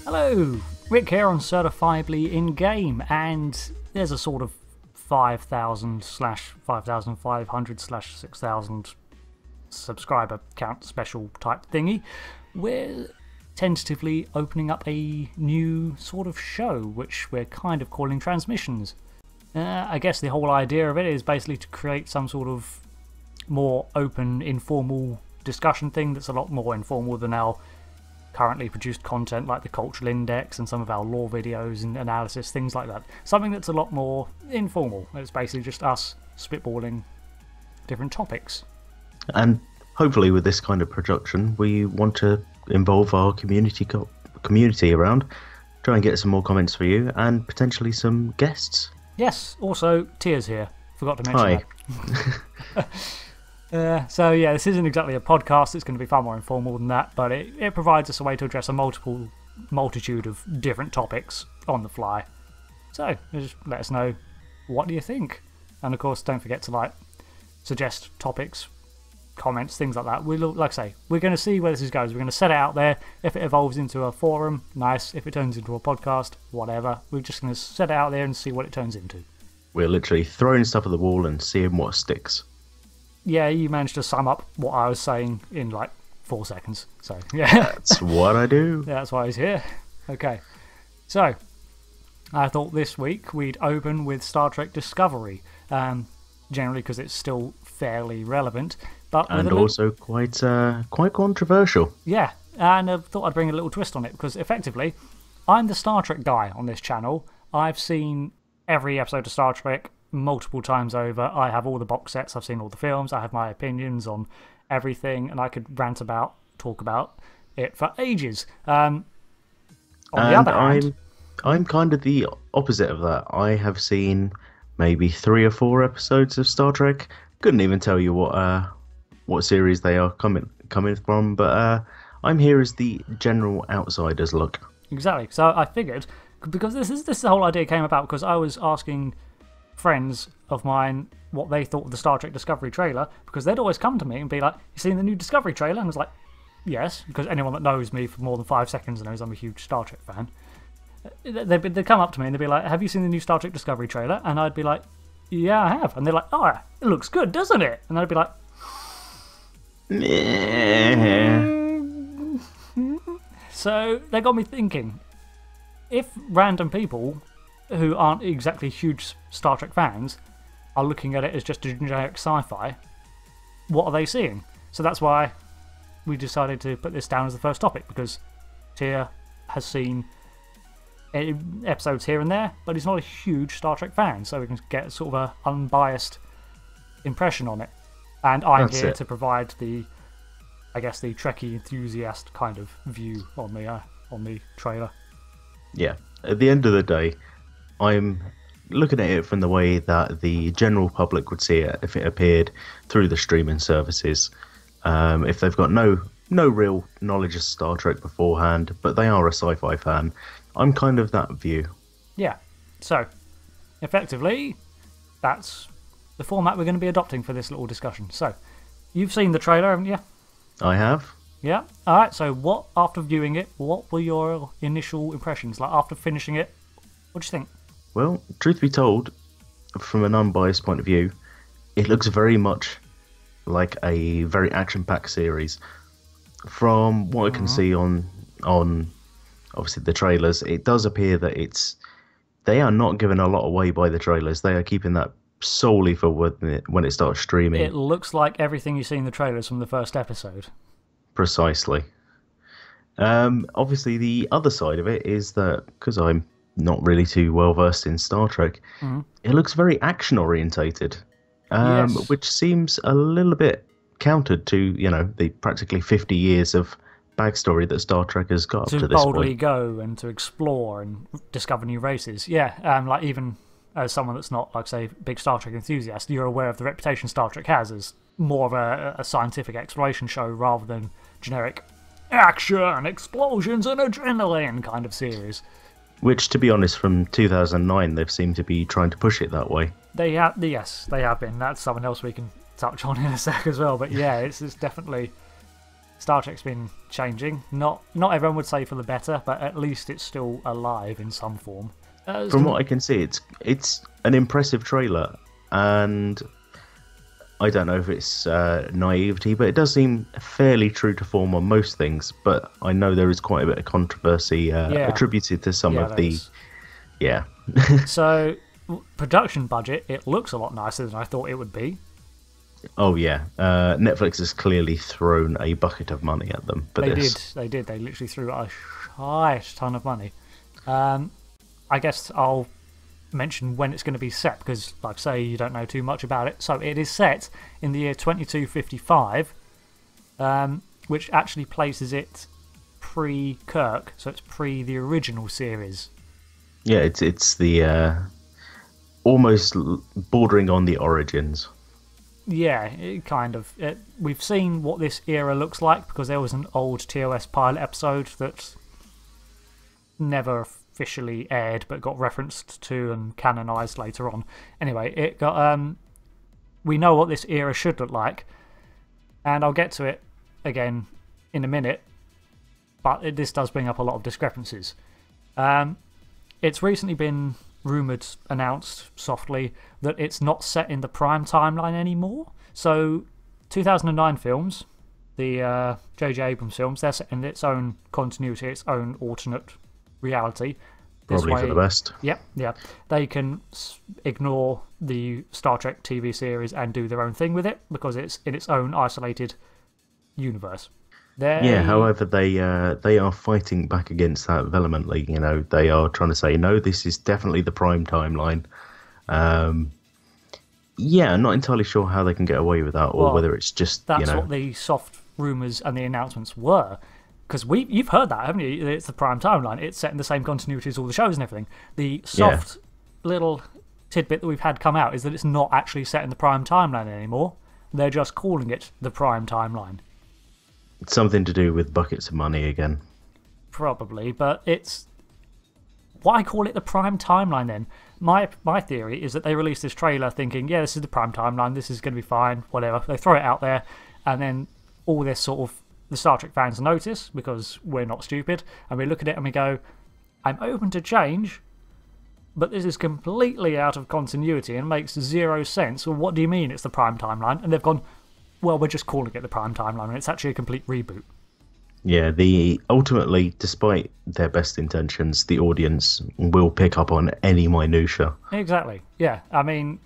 Hello, Rick here on Certifiably Ingame, and there's a sort of 5,000 slash 5,500 slash 6,000 subscriber count special type thingy. We're tentatively opening up a new sort of show, which we're kind of calling Transmissions. I guess the whole idea of it is basically to create some sort of more open, informal discussion thing that's a lot more informal than our currently produced content like the Cultural Index and some of our lore videos and analysis, things like that. Something that's a lot more informal. It's basically just us spitballing different topics. And hopefully with this kind of production, we want to involve our community around, try and get some more comments for you, and potentially some guests. Yes, also Tyr's here. Forgot to mention that. So yeah, this isn't exactly a podcast. It's going to be far more informal than that, but it provides us a way to address a multitude of different topics on the fly. So just let us know, what do you think? And of course, don't forget to suggest topics, comments, things like that. Like I say, we're going to see where this goes. We're going to set it out there. If it evolves into a forum, nice. If it turns into a podcast, whatever. We're just going to set it out there and see what it turns into. We're literally throwing stuff at the wall and seeing what sticks. Yeah, you managed to sum up what I was saying in 4 seconds. So yeah, that's what I do. Yeah, that's why he's here. Okay, so I thought this week we'd open with Star Trek Discovery, generally because it's still fairly relevant, but and also quite controversial. Yeah, and I thought I'd bring a little twist on it because effectively, I'm the Star Trek guy on this channel. I've seen every episode of Star Trek multiple times over. I have all the box sets, I've seen all the films, I have my opinions on everything, and I could talk about it for ages. On the other hand, I'm kind of the opposite of that. I have seen maybe 3 or 4 episodes of Star Trek. Couldn't even tell you what series they are coming from, but I'm here as the general outsider's look. Exactly. So I figured, because this whole idea came about because I was asking friends of mine what they thought of the Star Trek Discovery trailer, because they'd always come to me and be like, "You seen the new Discovery trailer?" And I was like, "Yes," because anyone that knows me for more than 5 seconds knows I'm a huge Star Trek fan. They'd come up to me and they'd be like, "Have you seen the new Star Trek Discovery trailer?" And I'd be like, "Yeah, I have." And they're like, "Oh, it looks good, doesn't it?" And I'd be like, So they got me thinking, if random people who aren't exactly huge Star Trek fans are looking at it as just a generic sci-fi, what are they seeing? So that's why we decided to put this down as the first topic, because Tyr has seen episodes here and there, but he's not a huge Star Trek fan, so we can get sort of an unbiased impression on it. And I'm here to provide the Trekkie enthusiast kind of view on the trailer. Yeah, at the end of the day, I'm looking at it from the way that the general public would see it if it appeared through the streaming services. If they've got no real knowledge of Star Trek beforehand, but they are a sci-fi fan, I'm kind of that view. Yeah, so effectively, that's the format we're going to be adopting for this little discussion. So, you've seen the trailer, haven't you? I have. Yeah. Alright, so after viewing it, what were your initial impressions? After finishing it, what do you think? Well, truth be told, from an unbiased point of view, it looks very much like a very action-packed series. From what I can see on obviously the trailers, it does appear that they are not giving a lot away by the trailers. They are keeping that solely for when it starts streaming. It looks like everything you see in the trailers from the first episode. Precisely. Obviously, the other side of it is that, because I'm not really too well versed in Star Trek, it looks very action orientated, yes. Which seems a little bit countered to the practically 50 years of backstory that Star Trek has got up to this point. To boldly go and to explore and discover new races. Yeah, even as someone that's not, say, big Star Trek enthusiast, you're aware of the reputation Star Trek has as more of a scientific exploration show rather than generic action, explosions and adrenaline kind of series. Which, to be honest, from 2009, they've seemed to be trying to push it that way. Yes, they have been. That's something else we can touch on in a sec as well. But yeah, it's definitely Star Trek's been changing. Not everyone would say for the better, but at least it's still alive in some form. From what I can see, it's an impressive trailer, and I don't know if it's naivety, but it does seem fairly true to form on most things. But I know there is quite a bit of controversy attributed to some of the... Yeah. So, production budget, it looks a lot nicer than I thought it would be. Oh, yeah. Netflix has clearly thrown a bucket of money at them for this. They did. They literally threw a ton of money. I guess I'll mention when it's going to be set, because, like I say, you don't know too much about it. So it is set in the year 2255, which actually places it pre-Kirk, so it's pre the original series. Yeah, it's the almost bordering on the Origins. Yeah, it kind of. We've seen what this era looks like, because there was an old TOS pilot episode that never officially aired but got referenced to and canonized later on. Anyway, it got we know what this era should look like, and I'll get to it again in a minute, but this does bring up a lot of discrepancies. It's recently been announced softly, that it's not set in the prime timeline anymore. So 2009 films, the J.J. Abrams films, they're set in its own continuity, its own alternate reality. Probably for the best. Yep. They can ignore the Star Trek TV series and do their own thing with it, because it's in its own isolated universe. However, they are fighting back against that vehemently. You know, they are trying to say, no, this is definitely the prime timeline. I'm not entirely sure how they can get away with that, or whether it's just, that's what the soft rumours and the announcements were. Because you've heard that, haven't you? It's the prime timeline. It's set in the same continuity as all the shows and everything. The soft little tidbit that we've had come out is that it's not actually set in the prime timeline anymore. They're just calling it the prime timeline. It's something to do with buckets of money again. Probably, but it's... Why call it the prime timeline then? My theory is that they released this trailer thinking, yeah, this is the prime timeline, this is going to be fine, whatever. They throw it out there, and then all this sort of... The Star Trek fans notice, because we're not stupid, and we look at it and we go, I'm open to change, but this is completely out of continuity and makes zero sense. Well, what do you mean it's the prime timeline? And they've gone, well, we're just calling it the prime timeline, and it's actually a complete reboot. Yeah, ultimately, despite their best intentions, the audience will pick up on any minutia. Exactly, yeah. I mean,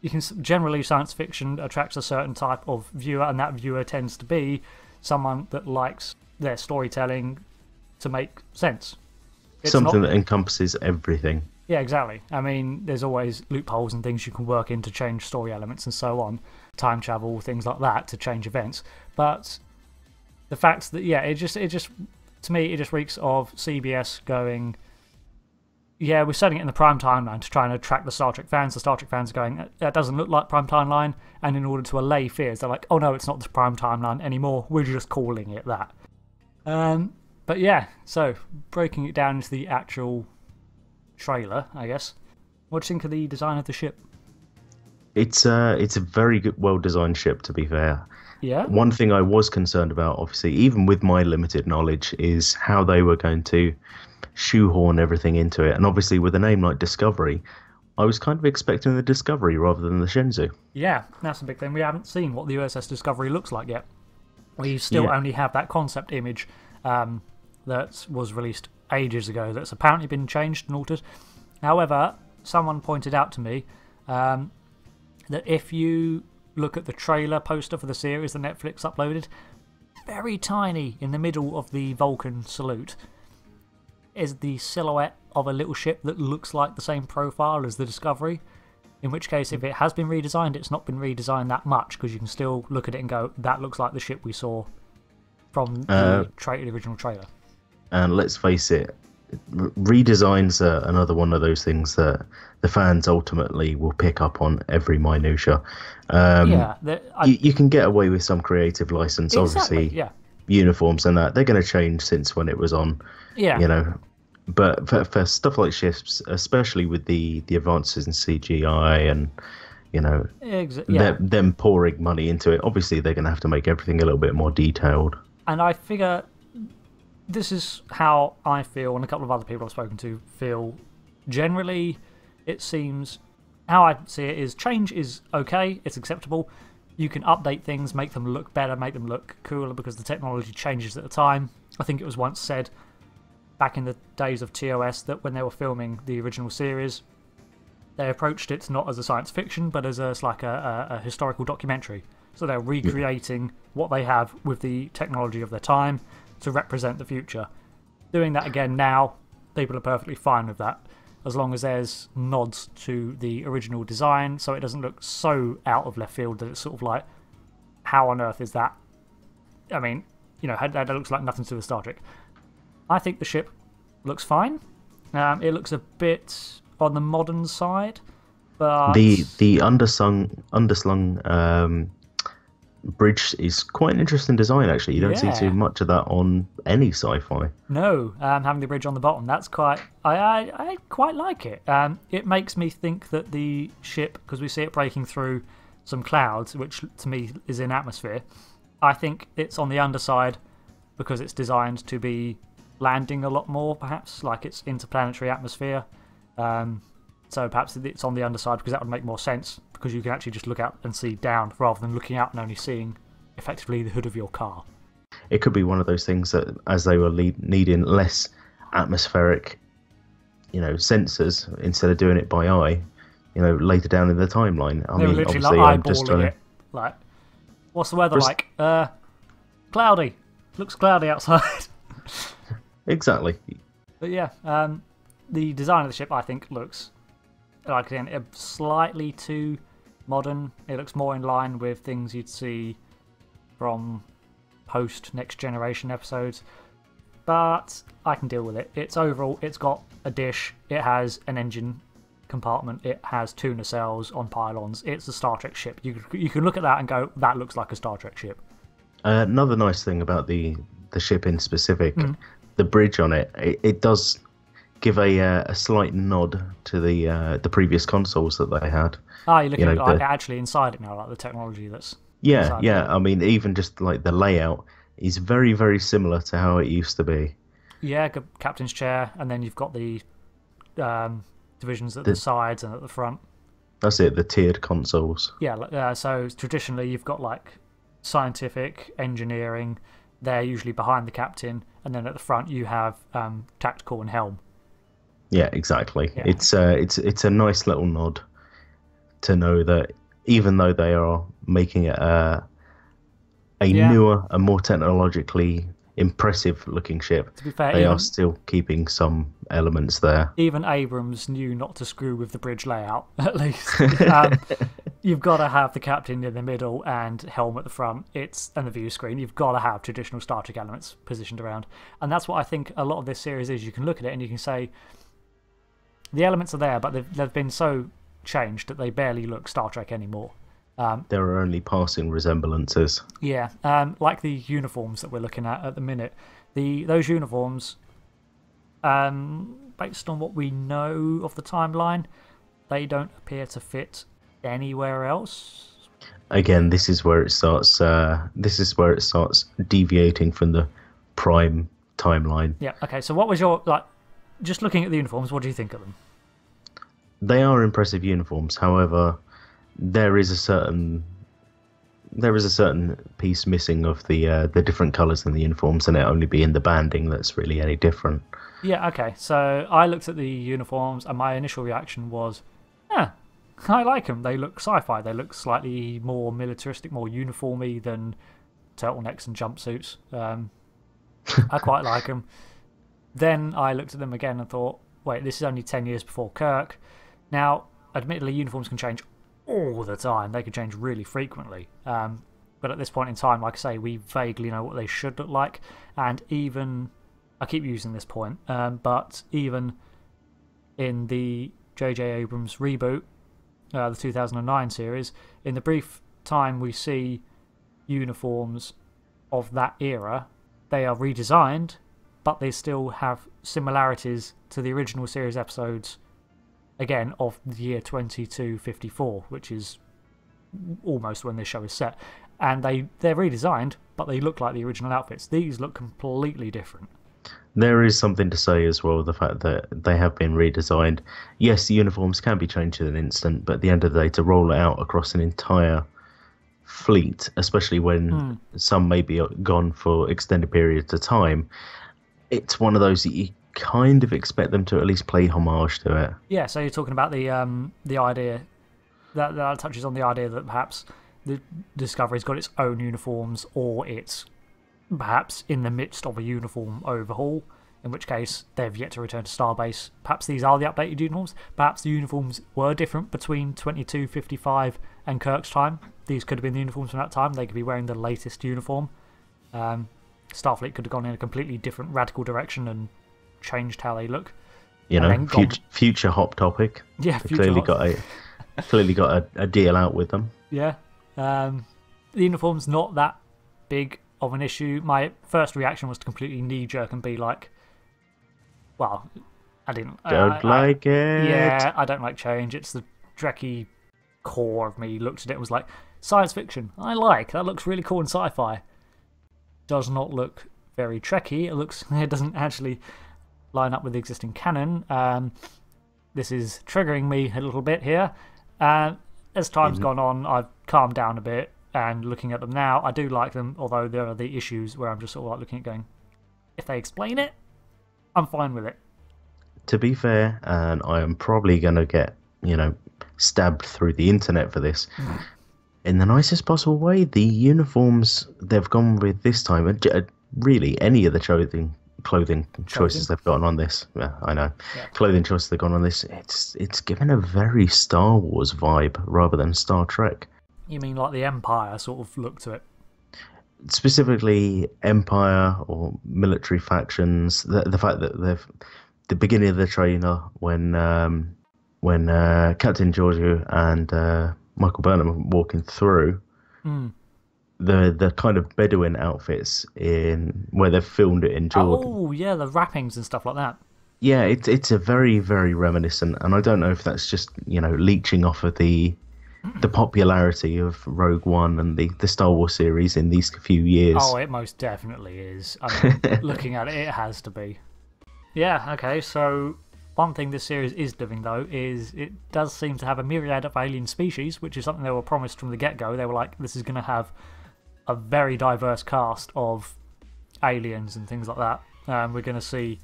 you can generally science fiction attracts a certain type of viewer, and that viewer tends to be someone that likes their storytelling to make sense. It's something that encompasses everything. Yeah, exactly. I mean, there's always loopholes and things you can work in to change story elements and so on. Time travel, things like that, to change events. But the fact that, it just to me, it just reeks of CBS going, yeah, we're setting it in the prime timeline to try and attract the Star Trek fans. The Star Trek fans are going, that doesn't look like prime timeline. And in order to allay fears, they're like, oh no, it's not the prime timeline anymore. We're just calling it that. But yeah, so breaking it down into the actual trailer, I guess. What do you think of the design of the ship? It's a very good, well-designed ship, to be fair. Yeah. One thing I was concerned about, obviously, even with my limited knowledge, is how they were going to shoehorn everything into it. And obviously, with a name like Discovery, I was kind of expecting the Discovery rather than the Shenzhou. Yeah, that's a big thing. We haven't seen what the USS Discovery looks like yet. We still only have that concept image that was released ages ago that's apparently been changed and altered. However, someone pointed out to me that if you look at the trailer poster for the series that Netflix uploaded, very tiny in the middle of the Vulcan salute is the silhouette of a little ship that looks like the same profile as the Discovery. In which case, if it has been redesigned, it's not been redesigned that much, because you can still look at it and go, that looks like the ship we saw from the original trailer. And let's face it, redesigns are another one of those things that the fans ultimately will pick up on every minutia. You can get away with some creative license, exactly, obviously. Yeah. Uniforms and that, they're going to change since when it was on. Yeah. You know, but for stuff like ships, especially with the advances in CGI and, you know, them pouring money into it, obviously they're going to have to make everything a little bit more detailed. And I figure this is how I feel, and a couple of other people I've spoken to feel. Generally, it seems, how I see it is, change is okay, it's acceptable. You can update things, make them look better, make them look cooler, because the technology changes at the time. I think it was once said back in the days of TOS that when they were filming the original series, they approached it not as a science fiction, but as a historical documentary. So they're recreating what they have with the technology of their time to represent the future. Doing that again now, people are perfectly fine with that, as long as there's nods to the original design, so it doesn't look so out of left field that it's sort of like, how on earth is that? I mean, you know, that looks like nothing to do with Star Trek. I think the ship looks fine. It looks a bit on the modern side, but the underslung bridge is quite an interesting design, actually. You don't see too much of that on any sci-fi. No, having the bridge on the bottom, that's quite... I quite like it. It makes me think that the ship, because we see it breaking through some clouds, which to me is in atmosphere, I think it's on the underside because it's designed to be landing a lot more, perhaps, like it's interplanetary atmosphere. So perhaps it's on the underside because that would make more sense, because you can actually just look out and see down rather than looking out and only seeing effectively the hood of your car. It could be one of those things that, as they were needing less atmospheric, sensors, instead of doing it by eye, later down in the timeline. They were literally like eyeballing it. Like, what's the weather like? Cloudy. Looks cloudy outside. Exactly. But yeah, the design of the ship, I think, looks like, again, slightly too modern. It looks more in line with things you'd see from post Next Generation episodes, but I can deal with it. It's overall, it's got a dish, it has an engine compartment, it has two nacelles on pylons. It's a Star Trek ship. You can look at that and go, that looks like a Star Trek ship. Another nice thing about the ship in specific, the bridge on it does give a slight nod to the previous consoles that they had. Ah, you're looking at like actually inside it now, like the technology that's... Yeah. I mean, even just like the layout is very, very similar to how it used to be. Yeah, captain's chair, and then you've got the divisions at the sides and at the front. That's it, the tiered consoles. Yeah, so traditionally you've got like scientific, engineering, they're usually behind the captain, and then at the front you have tactical and helm. Yeah, exactly. Yeah. It's a nice little nod to know that even though they are making it a newer and more technologically impressive looking ship, to be fair, they are still keeping some elements there. Even Abrams knew not to screw with the bridge layout, at least. You've got to have the captain in the middle and helm at the front, and the view screen. You've got to have traditional Star Trek elements positioned around. And that's what I think a lot of this series is. You can look at it and you can say, the elements are there, but they've been so changed that they barely look Star Trek anymore. There are only passing resemblances. Yeah, like the uniforms that we're looking at the minute. Those uniforms, based on what we know of the timeline, they don't appear to fit anywhere else. Again, this is where it starts. Deviating from the prime timeline. Yeah. Okay. So, what was your just looking at the uniforms? What do you think of them? They are impressive uniforms. However, there is a certain piece missing of the different colours in the uniforms, and it only being the banding that's really any different. Yeah. Okay. So I looked at the uniforms, and my initial reaction was, I like them. They look sci-fi. They look slightly more militaristic, more uniformy than turtlenecks and jumpsuits. I quite like them. Then I looked at them again and thought, wait, this is only 10 years before Kirk. Now, admittedly, uniforms can change all the time. They can change really frequently. But at this point in time, like I say, we vaguely know what they should look like. And even, I keep using this point, but even in the J.J. Abrams reboot, the 2009 series, in the brief time we see uniforms of that era, they are redesigned, but they still have similarities to the original series episodes, again, of the year 2254, which is almost when this show is set. and they're redesigned, but they look like the original outfits. These look completely different. There is something to say as well, the fact that they have been redesigned. Yes, the uniforms can be changed in an instant, but at the end of the day, to roll it out across an entire fleet, especially when some may be gone for extended periods of time, it's one of those that you kind of expect them to at least play homage to it. Yeah, so you're talking about the idea that touches on the idea that perhaps the Discovery's got its own uniforms, or it's perhaps in the midst of a uniform overhaul, in which case they've yet to return to Starbase. Perhaps these are the updated uniforms. Perhaps the uniforms were different between 2255 and Kirk's time. These could have been the uniforms from that time. They could be wearing the latest uniform. Starfleet could have gone in a completely different radical direction and changed how they look. You know, future hot topic. Yeah, they clearly got a deal out with them. Yeah. The uniform's not that big of an issue. My first reaction was to completely knee-jerk and be like, well, I didn't... Don't like it. Yeah, I don't like change. It's the Trekkie core of me looked at it and was like, science fiction, I like. That looks really cool in sci-fi. Does not look very Trekkie. It doesn't actually line up with the existing canon. This is triggering me a little bit here. As time's gone on, I've calmed down a bit, and looking at them now, I do like them, although there are the issues where I'm just sort of like looking at going, if they explain it, I'm fine with it. To be fair, and I am probably going to get, stabbed through the internet for this, in the nicest possible way, the uniforms they've gone with this time, really any of the clothing choices they've gotten on this, I know, clothing choices they've gone on this, it's given a very Star Wars vibe rather than Star Trek. You mean like the Empire sort of look to it? Specifically Empire or military factions. The fact that the beginning of the trailer when Captain Georgiou and Michael Burnham are walking through, the kind of Bedouin outfits in where they've filmed it in Jordan. Oh yeah, the wrappings and stuff like that. Yeah, it's a very, very reminiscent, and I don't know if that's just leeching off of the popularity of Rogue One and the Star Wars series in these few years. Oh, it most definitely is. I mean, looking at it, it has to be. Yeah, okay, so one thing this series is doing, though, is it does seem to have a myriad of alien species, which is something they were promised from the get-go. They were like, this is going to have a very diverse cast of aliens and things like that. We're going to see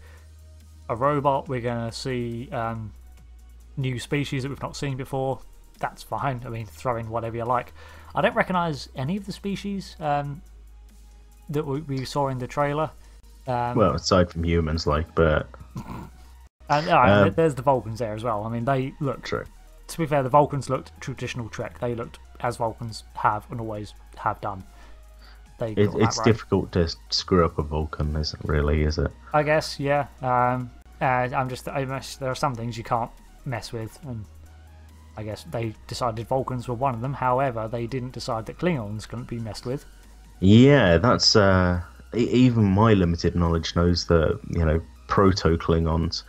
a robot, we're going to see new species that we've not seen before. That's fine. I mean, throw in whatever you like. I don't recognise any of the species that we saw in the trailer. Well, aside from humans, but... And there's the Vulcans there as well. I mean, they look... True. To be fair, the Vulcans looked traditional Trek. They looked as Vulcans have and always have done. It's difficult to screw up a Vulcan, isn't it, really, is it? I guess, yeah. There are some things you can't mess with, and I guess they decided Vulcans were one of them. However, they didn't decide that Klingons couldn't be messed with. Yeah, that's even my limited knowledge knows that proto-Klingons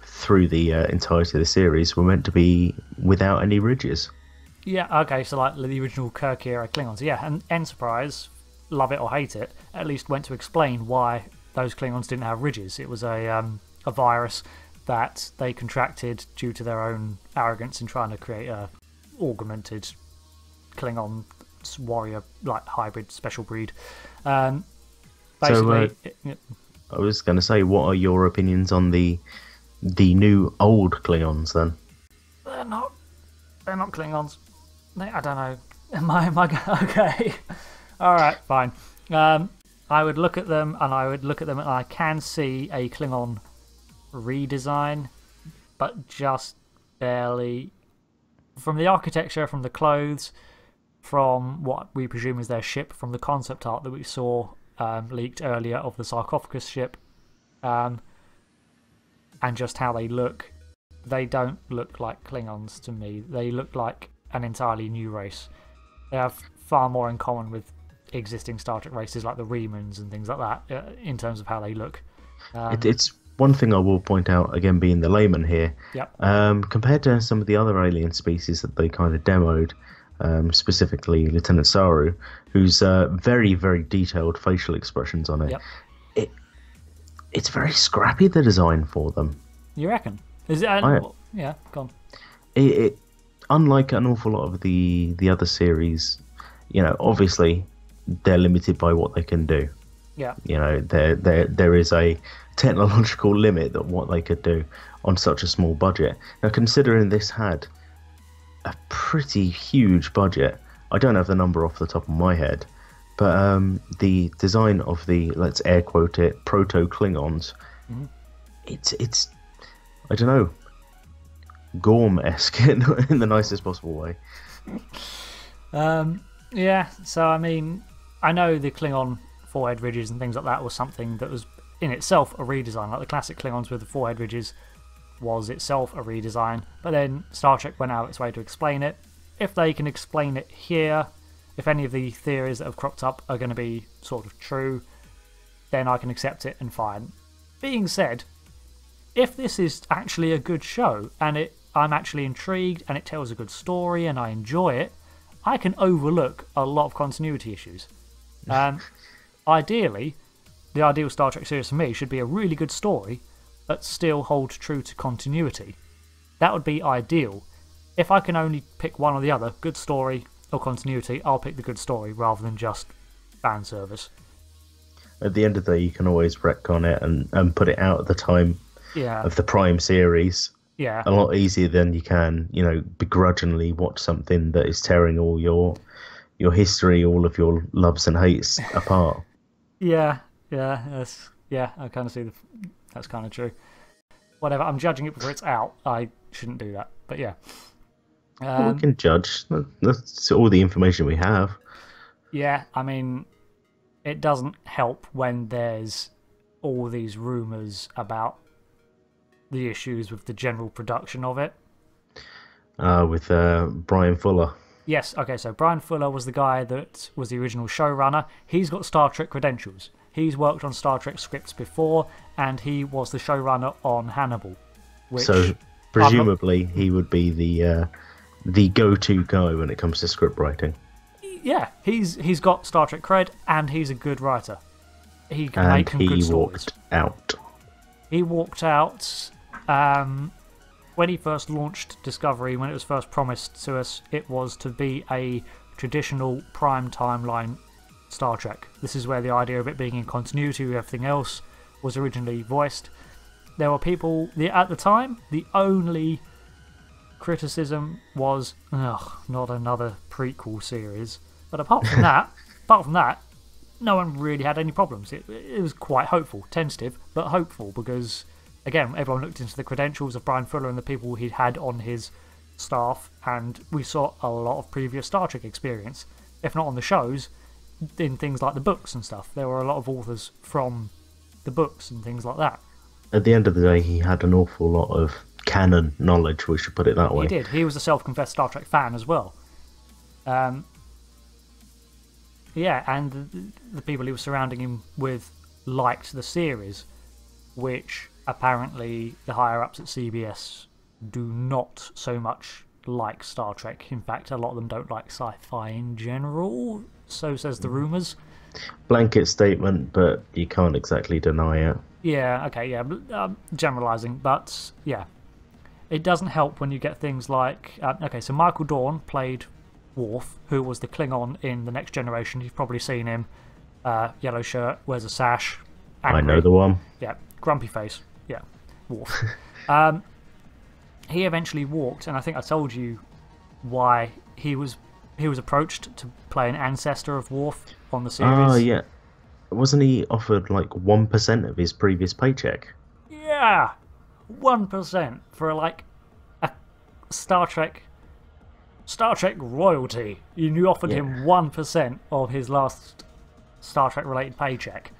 through the entirety of the series were meant to be without any ridges. Yeah, okay, so like the original Kirk era Klingons. Yeah, and Enterprise, love it or hate it, at least went to explain why those Klingons didn't have ridges. It was a virus that they contracted due to their own arrogance in trying to create a augmented Klingon warrior like hybrid special breed. Basically, I was going to say, what are your opinions on the new old Klingons then? They're not Klingons. I don't know. Am I okay? All right, fine. I would look at them, and I can see a Klingon redesign, but just barely. From the architecture, from the clothes, from what we presume is their ship, from the concept art that we saw leaked earlier of the sarcophagus ship, and just how they look, they don't look like Klingons to me. They look like an entirely new race. They have far more in common with existing Star Trek races like the Remans and things like that in terms of how they look. It's one thing I will point out, again being the layman here, yep. Compared to some of the other alien species that they kind of demoed, specifically Lieutenant Saru, who's very, very detailed facial expressions on it. Yep. It's very scrappy, the design for them. You reckon? Is it? Yeah, go on. It unlike an awful lot of the other series, obviously they're limited by what they can do. Yeah. There is a technological limit that what they could do on such a small budget. Now, considering this had a pretty huge budget, I don't have the number off the top of my head, but the design of the, let's air quote it, proto Klingons, it's I don't know, Gorm-esque in the nicest possible way. Yeah, so I mean, I know the Klingon forehead ridges and things like that was something that was in itself a redesign, like the classic Klingons with the forehead ridges was itself a redesign, but then Star Trek went out its way to explain it. If they can explain it here, if any of the theories that have cropped up are going to be sort of true, then I can accept it and fine. Being said, if this is actually a good show and I'm actually intrigued and it tells a good story and I enjoy it, I can overlook a lot of continuity issues. Ideally, the ideal Star Trek series for me should be a really good story but still hold true to continuity. That would be ideal. If I can only pick one or the other, good story or continuity, I'll pick the good story rather than just fan service. At the end of the day, you can always retcon it and put it out at the time of the Prime series. Yeah. A lot easier than you can, begrudgingly watch something that is tearing all your history, all of your loves and hates apart. Yeah, I kind of see that's kind of true. Whatever, I'm judging it before it's out. I shouldn't do that, but yeah. We can judge. That's all the information we have. Yeah, I mean, it doesn't help when there's all these rumours about the issues with the general production of it. With Bryan Fuller. Yes, okay, so Bryan Fuller was the guy that was the original showrunner. He's got Star Trek credentials. He's worked on Star Trek scripts before, and he was the showrunner on Hannibal. So, presumably, he would be the go-to guy when it comes to script writing. Yeah, he's got Star Trek cred, and he's a good writer. He can make some good stories. He walked out when he first launched Discovery, when it was first promised to us, it was to be a traditional prime timeline Star Trek. This is where the idea of it being in continuity with everything else was originally voiced. There were people, at the time, the only criticism was, not another prequel series. But apart from that, no one really had any problems. It was quite hopeful, tentative, but hopeful, because, again, everyone looked into the credentials of Bryan Fuller and the people he'd had on his staff, and we saw a lot of previous Star Trek experience, if not on the shows, in things like the books and stuff. There were a lot of authors from the books and things like that. At the end of the day, he had an awful lot of canon knowledge, we should put it that way. He did. He was a self-confessed Star Trek fan as well. Yeah, and the people he was surrounding him with liked the series, which apparently the higher-ups at CBS do not so much like Star Trek. In fact, a lot of them don't like sci-fi in general, so says the rumours. Blanket statement, but you can't exactly deny it. Yeah, okay, yeah, generalising, but yeah. It doesn't help when you get things like... okay, so Michael Dorn played Worf, who was the Klingon in The Next Generation. You've probably seen him. Yellow shirt, wears a sash. Angry. I know the one. Yeah, grumpy face. Yeah, Worf. He eventually walked, and I think I told you why he was approached to play an ancestor of Worf on the series. Oh, yeah. Wasn't he offered like 1% of his previous paycheck? Yeah! 1% for like a Star Trek royalty. You offered him 1% of his last Star Trek related paycheck.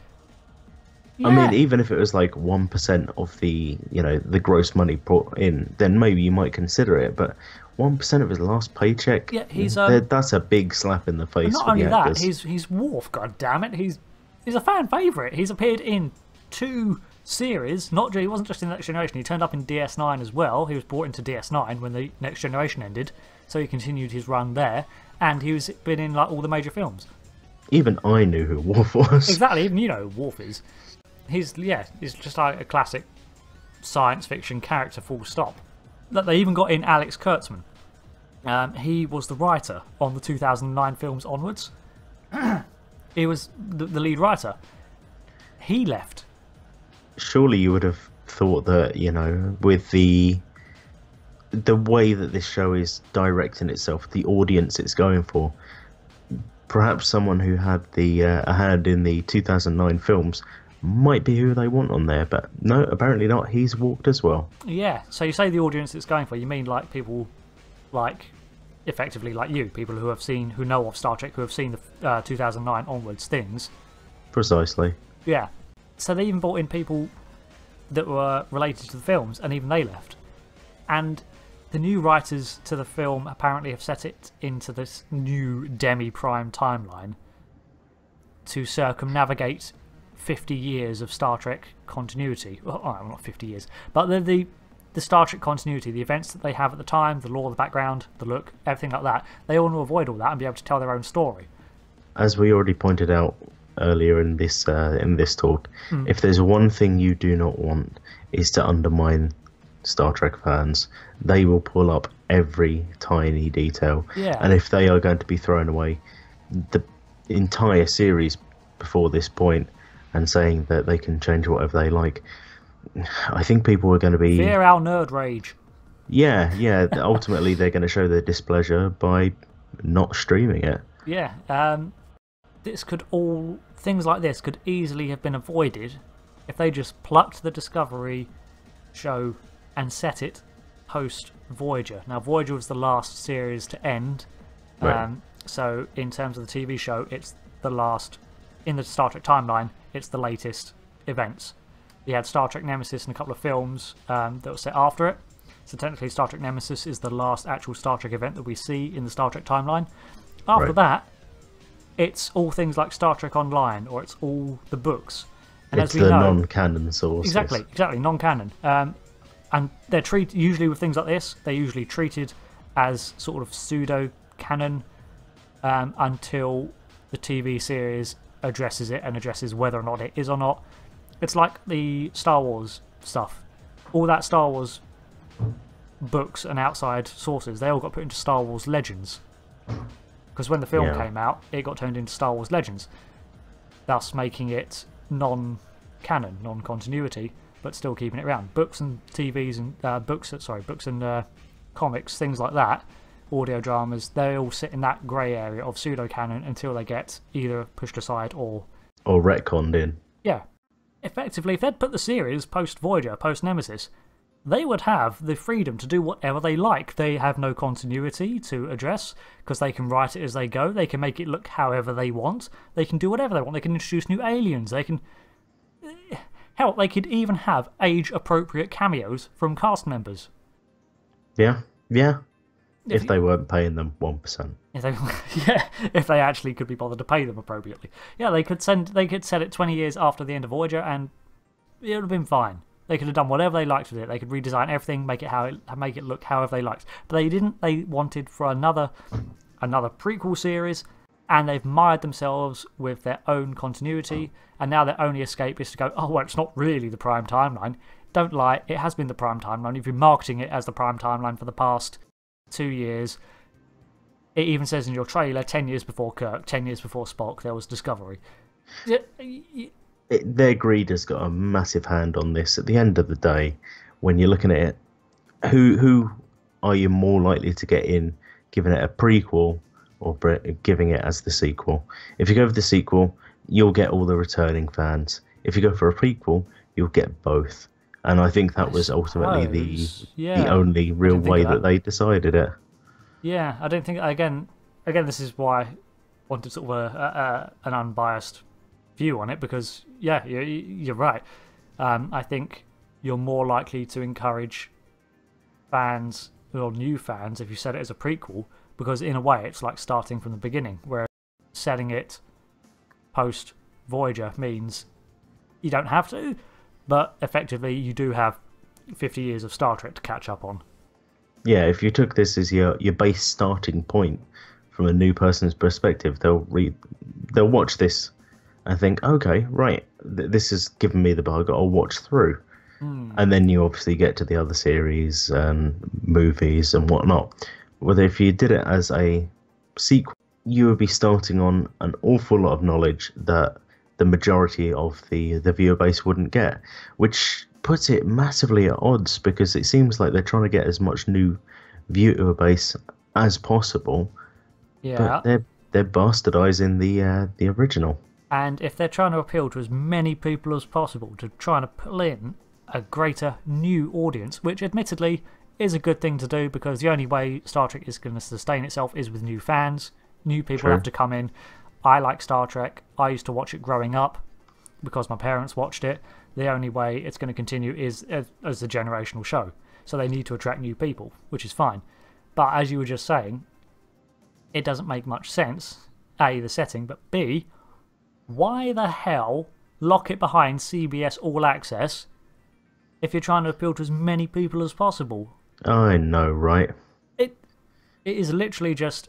Yeah. I mean, even if it was like 1% of the the gross money brought in, then maybe you might consider it. But 1% of his last paycheck, that's a big slap in the face. Not for only the that, actors. he's Worf. God damn it, he's a fan favourite. He's appeared in 2 series. He wasn't just in the Next Generation. He turned up in DS9 as well. He was brought into DS9 when the Next Generation ended, so he continued his run there. and he was been in like all the major films. Even I knew who Worf was. Exactly, even you know who Worf is. He's just like a classic science fiction character, full stop. That they even got in Alex Kurtzman. He was the writer on the 2009 films onwards. He was the lead writer. He left. Surely you would have thought that, you know, with the way that this show is directing itself, the audience it's going for, perhaps someone who had a hand in the 2009 films might be who they want on there, but no, apparently not. He's walked as well. Yeah, so you say the audience it's going for, you mean like people like, effectively like you, people who know of Star Trek, who have seen the 2009 onwards things. Precisely. Yeah. So they even brought in people that were related to the films, and even they left. And the new writers to the film apparently have set it into this new demi-prime timeline to circumnavigate 50 years of Star Trek continuity. Well, not 50 years, but the Star Trek continuity, the events that they have at the time, the lore, the background, the look, everything like that. They want to avoid all that and be able to tell their own story. As we already pointed out earlier in this talk, if there's one thing you do not want, is to undermine Star Trek fans. They will pull up every tiny detail. Yeah. And if they are going to be throwing away the entire series before this point and saying that they can change whatever they like, I think people are going to be... Fear our nerd rage. Yeah. Ultimately, they're going to show their displeasure by not streaming it. Yeah. Things like this could easily have been avoided if they just plucked the Discovery show and set it post Voyager. Now, Voyager was the last series to end. Right. So in terms of the TV show, it's the last... In the Star Trek timeline, it's the latest events. You had Star Trek Nemesis and a couple of films that were set after it. So technically Star Trek Nemesis is the last actual Star Trek event that we see in the Star Trek timeline. After that, it's all things like Star Trek Online, or it's all the books. And it's as we know, non-canon sources. Exactly, non-canon. And they're treated, usually with things like this, they're usually treated as sort of pseudo-canon until the TV series addresses it and addresses whether or not it is or not. It's like the Star Wars stuff. All that Star Wars books and outside sources, they all got put into Star Wars Legends. Because when the film came out, it got turned into Star Wars Legends, thus making it non-canon, non-continuity, but still keeping it around. Books and TVs and books and comics, things like that, audio dramas, they all sit in that grey area of pseudo-canon until they get either pushed aside or retconned in. Yeah. Effectively, if they'd put the series post-Voyager, post-Nemesis, they would have the freedom to do whatever they like. They have no continuity to address because they can write it as they go. They can make it look however they want. They can do whatever they want. They can introduce new aliens. They can... Hell, they could even have age-appropriate cameos from cast members. Yeah. If they weren't paying them 1%. If they actually could be bothered to pay them appropriately. Yeah, they could set it 20 years after the end of Voyager and it would have been fine. They could have done whatever they liked with it. They could redesign everything, make it look however they liked. But they didn't. They wanted for another prequel series, and they've mired themselves with their own continuity, and now their only escape is to go, oh, well, it's not really the prime timeline. Don't lie, it has been the prime timeline. You've been marketing it as the prime timeline for the past 2 years. It even says in your trailer, 10 years before Kirk, 10 years before Spock, there was Discovery. Their greed has got a massive hand on this. At the end of the day, when you're looking at it, who are you more likely to get in, giving it a prequel or giving it as the sequel? If you go for the sequel, you'll get all the returning fans. If you go for a prequel, you'll get both. And I think that was ultimately the only real way that they decided it. Yeah, I don't think... Again, this is why I wanted sort of an unbiased view on it, because, yeah, you're right. I think you're more likely to encourage fans, or new fans, if you set it as a prequel, because in a way it's like starting from the beginning, whereas setting it post-Voyager means you don't have to, but effectively you do have 50 years of Star Trek to catch up on. Yeah, if you took this as your base starting point from a new person's perspective. They'll watch this and think, okay, right, this has given me the bug. I'll watch through. And then you obviously get to the other series and movies and whatnot. Whether if you did it as a sequel, you would be starting on an awful lot of knowledge that the majority of the viewer base wouldn't get, which puts it massively at odds, because it seems like they're trying to get as much new viewer base as possible. Yeah. But they're bastardizing the original. And if they're trying to appeal to as many people as possible to try to pull in a greater new audience, which admittedly is a good thing to do, because the only way Star Trek is going to sustain itself is with new fans. New people have to come in. I like Star Trek. I used to watch it growing up because my parents watched it. The only way it's going to continue is as a generational show. So they need to attract new people, which is fine. But as you were just saying, it doesn't make much sense, A, the setting, but B, why the hell lock it behind CBS All Access if you're trying to appeal to as many people as possible? I know, right? It is literally just,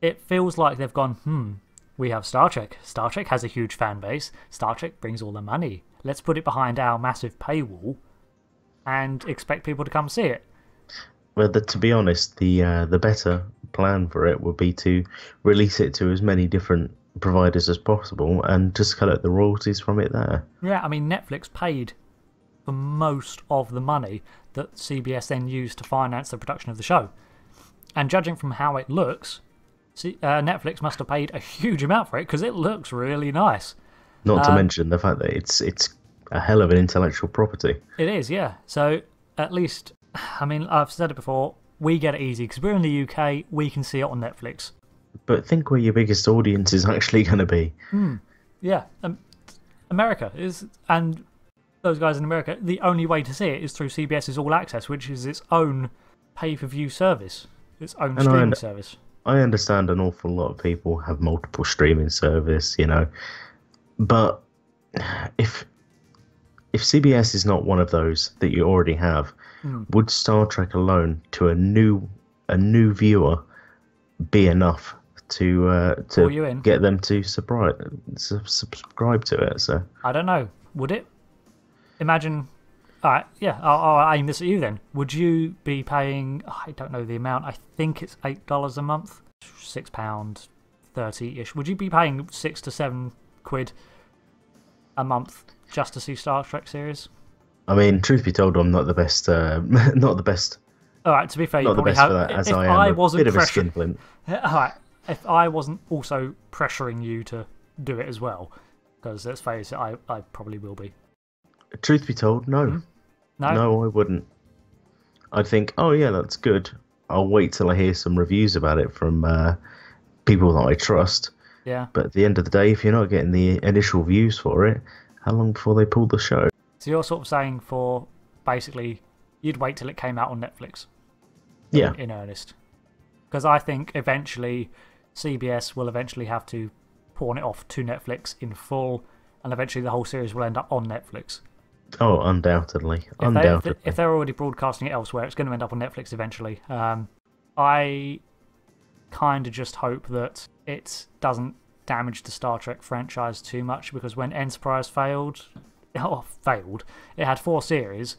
it feels like they've gone, we have Star Trek. Star Trek has a huge fan base. Star Trek brings all the money. Let's put it behind our massive paywall and expect people to come see it. Well, to be honest, the better plan for it would be to release it to as many different providers as possible and just collect the royalties from it there. Yeah, I mean, Netflix paid for most of the money that CBS then used to finance the production of the show. And judging from how it looks, Netflix must have paid a huge amount for it, because it looks really nice. Not to mention the fact that it's a hell of an intellectual property. It is, yeah. So at least, I mean, I've said it before, we get it easy because we're in the UK, we can see it on Netflix. But think where your biggest audience is actually going to be. Yeah, America is, and those guys in America, the only way to see it is through CBS's All Access, which is its own pay-per-view service, its own streaming service. I understand an awful lot of people have multiple streaming service, but if CBS is not one of those that you already have, would Star Trek alone to a new viewer be enough to get them to subscribe to it? So I don't know. Would it? Imagine. All right, yeah, I'll aim this at you then. Would you be paying, I don't know the amount, I think it's $8 a month, £6.30-ish. Would you be paying £6 to £7 a month just to see Star Trek series? I mean, truth be told, I'm not the best. Not the best. All right, to be fair, not you the probably best for that, as I am a bit of a skinflint. All right, if I wasn't also pressuring you to do it as well, because let's face it, I probably will be. Truth be told, no. No, I wouldn't. I'd think, oh yeah, that's good. I'll wait till I hear some reviews about it from people that I trust. Yeah. But at the end of the day, if you're not getting the initial views for it, how long before they pull the show? So you're sort of saying for, basically, you'd wait till it came out on Netflix. Yeah. In earnest. Because I think eventually CBS will eventually have to pawn it off to Netflix in full, and eventually the whole series will end up on Netflix. Oh, undoubtedly. If they're already broadcasting it elsewhere, it's going to end up on Netflix eventually. I kind of just hope that it doesn't damage the Star Trek franchise too much, because when Enterprise failed, it had 4 series,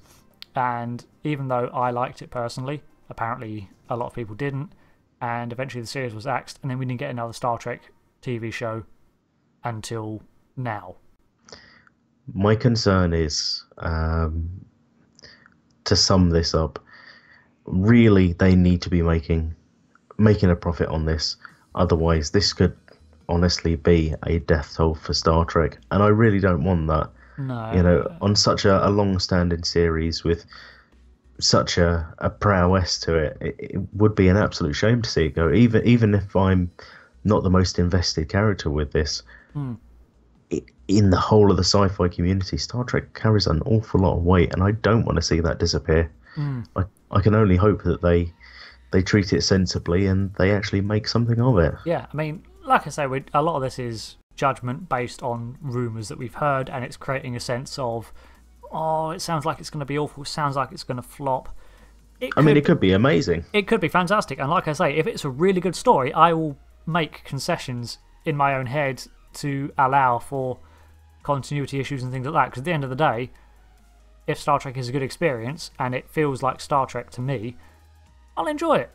and even though I liked it personally, apparently a lot of people didn't, and eventually the series was axed, and then we didn't get another Star Trek TV show until now. My concern is, to sum this up, really they need to be making a profit on this. Otherwise, this could honestly be a death toll for Star Trek, and I really don't want that. No. On such a long-standing series with such a prowess to it, it would be an absolute shame to see it go. Even if I'm not the most invested character with this. In the whole of the sci-fi community, Star Trek carries an awful lot of weight, and I don't want to see that disappear. I can only hope that they treat it sensibly and they actually make something of it. Yeah, I mean, like I say, a lot of this is judgment based on rumours that we've heard, and it's creating a sense of, oh, it sounds like it's going to be awful, it sounds like it's going to flop. It could be amazing. It could be fantastic, and like I say, if it's a really good story, I will make concessions in my own head to allow for continuity issues and things like that. Because at the end of the day, if Star Trek is a good experience and it feels like Star Trek to me, I'll enjoy it.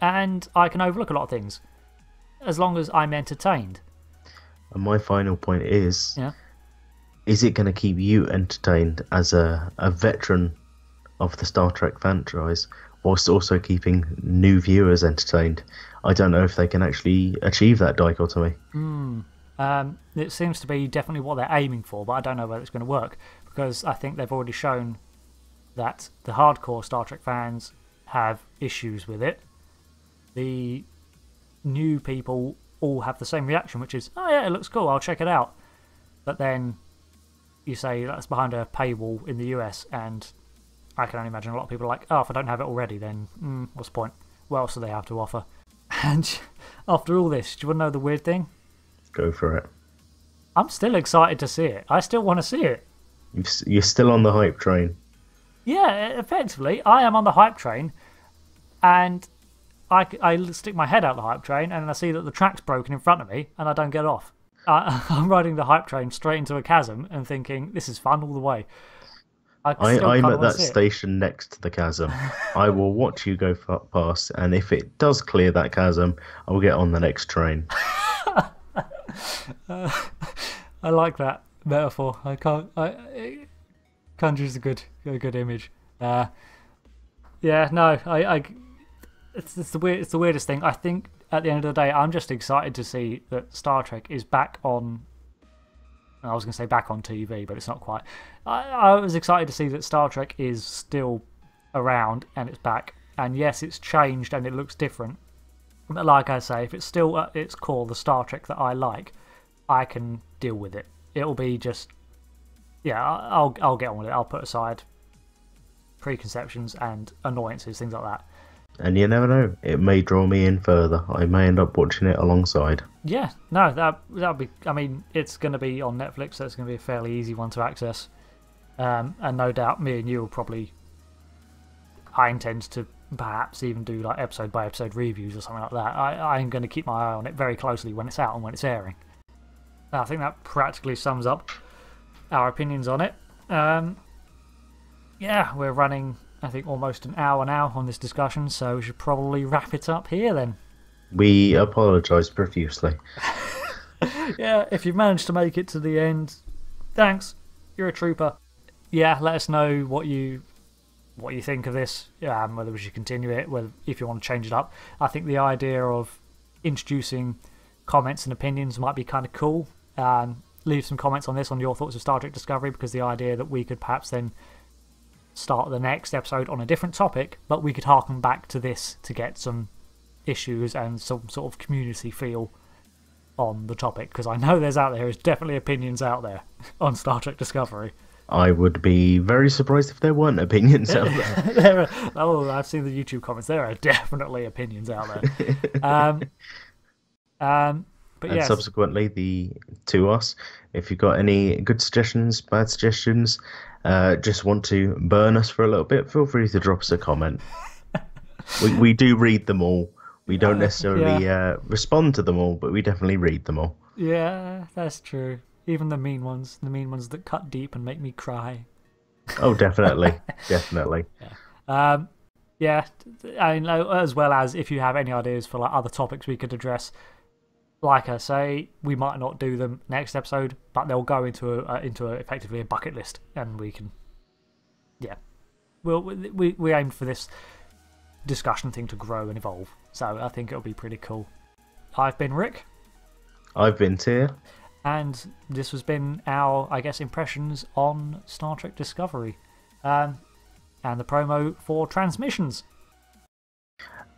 And I can overlook a lot of things as long as I'm entertained. And my final point is, is it going to keep you entertained as a veteran of the Star Trek franchise, whilst also keeping new viewers entertained? I don't know if they can actually achieve that dichotomy. It seems to be definitely what they're aiming for, but I don't know whether it's going to work, because I think they've already shown that the hardcore Star Trek fans have issues with it. The new people all have the same reaction, which is, oh yeah, it looks cool, I'll check it out. But then you say that's behind a paywall in the US, and I can only imagine a lot of people are like, oh, if I don't have it already, then what's the point? What else do they have to offer? And after all this, do you want to know the weird thing? Go for it. I'm still excited to see it. I still want to see it. You're still on the hype train. Yeah, effectively, I am on the hype train, and I stick my head out the hype train, and I see that the track's broken in front of me, and I don't get off. I'm riding the hype train straight into a chasm and thinking, this is fun all the way. I'm at that station next to the chasm. I will watch you go past, and if it does clear that chasm, I will get on the next train. I like that metaphor. It conjures a good image. It's the weirdest thing. I think at the end of the day, I'm just excited to see that Star Trek is back on. I was going to say back on TV, but it's not quite. I was excited to see that Star Trek is still around and it's back. And yes, it's changed and it looks different. But like I say, if it's still at its core the Star Trek that I like, I can deal with it. It'll be just, I'll get on with it. I'll put aside preconceptions and annoyances, things like that. And you never know, it may draw me in further. I may end up watching it alongside. Yeah, no, that'll be. I mean, it's going to be on Netflix, so it's going to be a fairly easy one to access. And no doubt, me and you will probably. I intend to perhaps even do like episode by episode reviews or something like that. I'm going to keep my eye on it very closely when it's out and when it's airing. I think that practically sums up our opinions on it. We're running, I think, almost an hour now on this discussion, so we should probably wrap it up here then. We apologise profusely. Yeah, if you've managed to make it to the end, thanks. You're a trooper. Yeah, let us know what you think of this, whether we should continue it, whether if you want to change it up. I think the idea of introducing comments and opinions might be kind of cool. Leave some comments on this, on your thoughts of Star Trek Discovery, because the idea that we could perhaps then start the next episode on a different topic, but we could harken back to this to get some issues and some sort of community feel on the topic, because I know there's definitely opinions out there on Star Trek Discovery. I would be very surprised if there weren't opinions out there. I've seen the YouTube comments. There are definitely opinions out there. And subsequently, to us, if you've got any good suggestions, bad suggestions, just want to burn us for a little bit, feel free to drop us a comment. we do read them all. We don't necessarily respond to them all, but we definitely read them all. Yeah, that's true. Even the mean ones that cut deep and make me cry. Oh, definitely. Definitely. Yeah. I know, as well as if you have any ideas for like other topics we could address. Like I say, we might not do them next episode, but they'll go into effectively a bucket list, and we can, we aimed for this discussion thing to grow and evolve, so I think it'll be pretty cool. I've been Rick. I've been Tyr. And this has been our, I guess, impressions on Star Trek Discovery, and the promo for transmissions.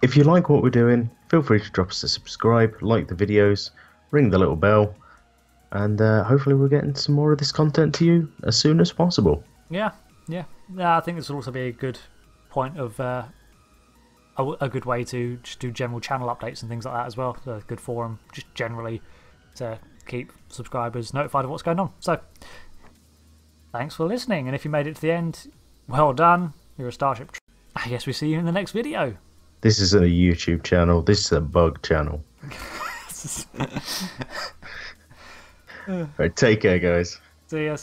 If you like what we're doing, feel free to drop us a subscribe, like the videos, ring the little bell, and hopefully we'll get into some more of this content to you as soon as possible. Yeah, I think this will also be a good point of a good way to just do general channel updates and things like that as well. A good forum, just generally to keep subscribers notified of what's going on. So, thanks for listening, and if you made it to the end, well done. You're a Starship. I guess we see you in the next video. This isn't a YouTube channel. This is a bug channel. Right, take care, guys. See ya.